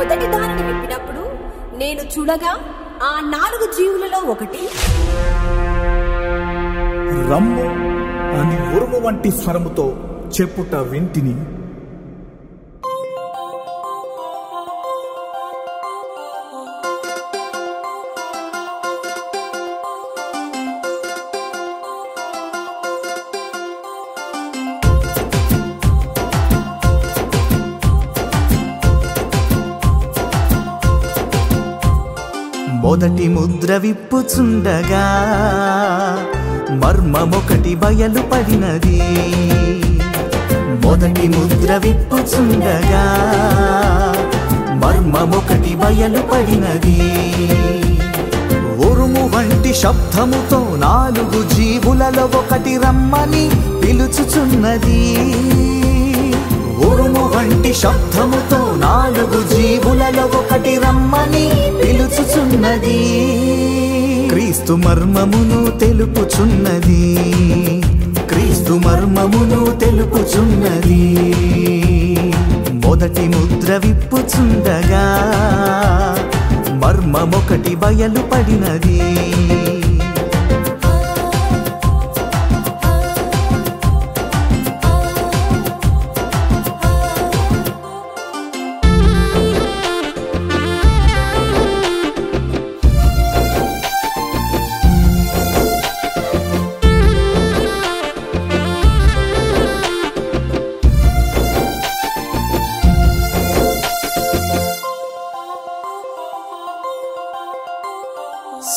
మొదటి దానిని విప్పినప్పుడు నేను చూడగా ఆ 4 జీవులలో ఒకటి రమ్ము అని ఉరుము వంటి స్వరముతో చెప్పుట వింటిని. మొదటి ముద్ర విప్పుచుండగా మర్మమొకటి బయలుపడినది. మొదటి ముద్ర విప్పుచుండగా మర్మమొకటి బయలుపడినది. ఉరుము వంటి శబ్దముతో 4 జీవులలో ఒకటి రమ్మని పిలుచుచున్నది. ఉరుము వంటి శబ్దముతో 4 జీవులలో ఒకటి రమ్మని పిలుచుచున్నది. క్రీస్తు మర్మమును తెలుపుచున్నది. క్రీస్తు మర్మమును తెలుపుచున్నది. మొదటి ముద్ర విప్పుచుండగా మర్మమొకటి బయలుపడినది.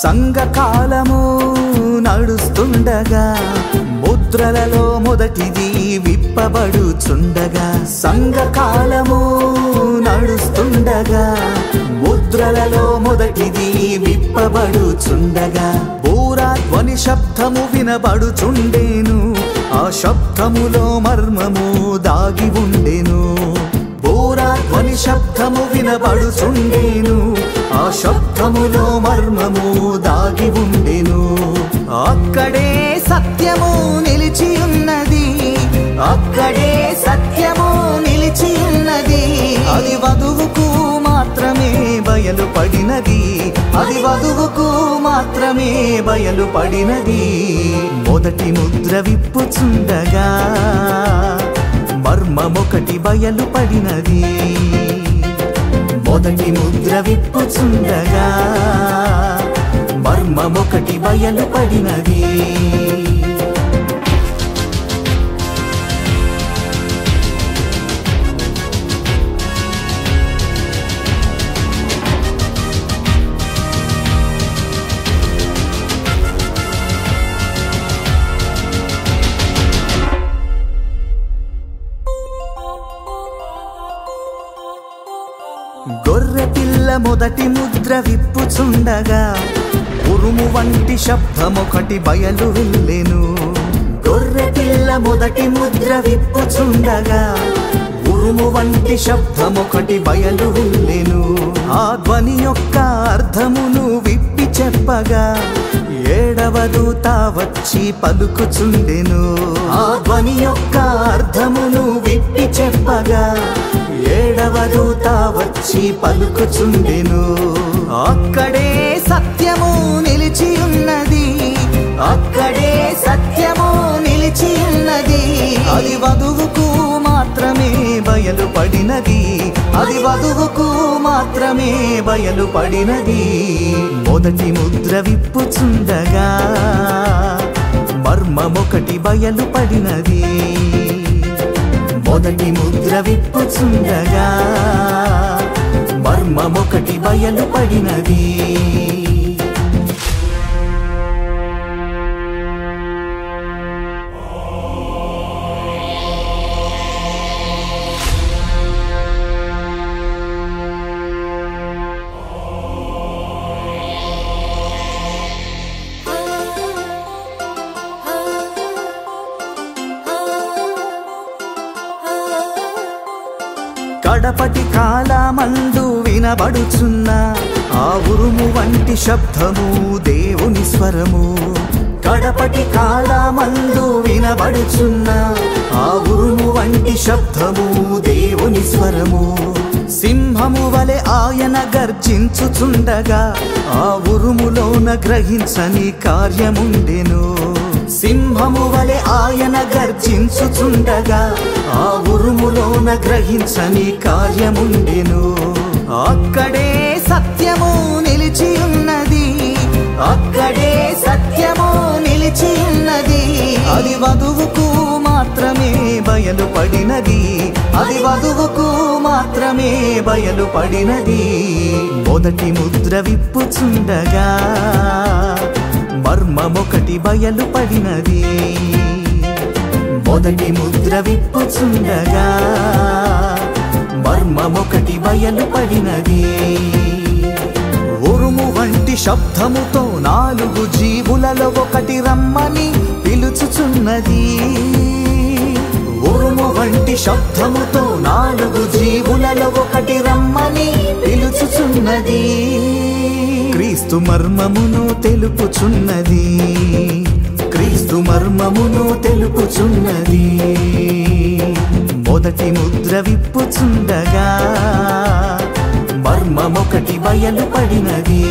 సంఘకాలము నడుస్తుండగా ముద్రలలో మొదటిది విప్పబడుచుండగా. సంఘకాలము నడుస్తుండగా ముద్రలలో మొదటిది విప్పబడుచుండగా బూరాధ్వని శబ్దము వినబడుచుండెను. ఆ శబ్దములో మర్మము దాగి ఉండెను. బూరాధ్వని శబ్దము వినబడుచుండెను. ఆ శబ్దములో మర్మము దాగి ఉండెను. అక్కడే సత్యము నిలిచి ఉన్నది. అక్కడే సత్యము నిలిచి ఉన్నది. అది వధువుకు మాత్రమే బయలుపడినది. అది వధువుకు మాత్రమే బయలుపడినది. మొదటి ముద్ర విప్పుచుండగా మర్మమొకటి బయలుపడినది. మొదటి ముద్ర విప్పుచుండగా మర్మమొకటి బయలుపడినది. గొర్రె పిల్ల మొదటి ముద్ర విప్పుచుండగా ఉరుము వంటి శబ్దమొకటి బయలు వెళ్ళెను. గొర్రె పిల్ల మొదటి ముద్ర విప్పుచుండగా ఉరుము వంటి శబ్దమొకటి బయలు వెళ్ళెను. ఆ ధ్వని యొక్క అర్థమును విప్పి చెప్పగా 7వ దూత వచ్చి పలుకుచుండెను. ఆ ధ్వని యొక్క అర్థమును విప్పి చెప్పగా 7వ దూత వచ్చి పలుకుచుండెను. అక్కడే సత్యము నిలిచి ఉన్నది. అక్కడే సత్యము నిలిచి ఉన్నది. అది వధువుకు మాత్రమే బయలుపడినది. అది వధువుకు మాత్రమే బయలుపడినది. మొదటి ముద్ర విప్పుచుండగా మర్మమొకటి బయలుపడినది. మొదటి ముద్ర విప్పుచుండగా మర్మమొకటి బయలుపడినది. కడపటి కాలమందు వినబడుచున్న ఆ ఉరుము వంటి శబ్దము దేవుని స్వరము. కడపటి కాలమందు వినబడుచున్న ఆ ఉరుము వంటి శబ్దము దేవుని స్వరము. సింహము వలె ఆయన గర్జించుచుండగా ఆ ఉరుములోన గ్రహించని కార్యముండెను. సింహము వలె ఆయన గర్జించుచుండగా ఆ ఉరుములోన గ్రహించని కార్యముండెను. అక్కడే సత్యము నిలిచి ఉన్నది, అక్కడే సత్యము నిలిచి ఉన్నది. అది వధువుకు మాత్రమే బయలుపడినది, అది వధువుకు మాత్రమే బయలుపడినది. మొదటి ముద్ర విప్పుచుండగా మర్మమొకటి బయలుపడినది. మొదటి ముద్ర విప్పుచుండగా మర్మమొకటి బయలుపడినది. ఉరుము వంటి శబ్దముతో 4 జీవులలో ఒకటి రమ్మని పిలుచుచున్నది. ఉరుము వంటి శబ్దముతో 4 జీవులలో ఒకటి రమ్మని పిలుచుచున్నది. క్రీస్తు మర్మమును తెలుపుచున్నది, క్రీస్తు మర్మమును తెలుపుచున్నది. మొదటి ముద్ర విప్పుచుండగా మర్మమొకటి బయలుపడినది.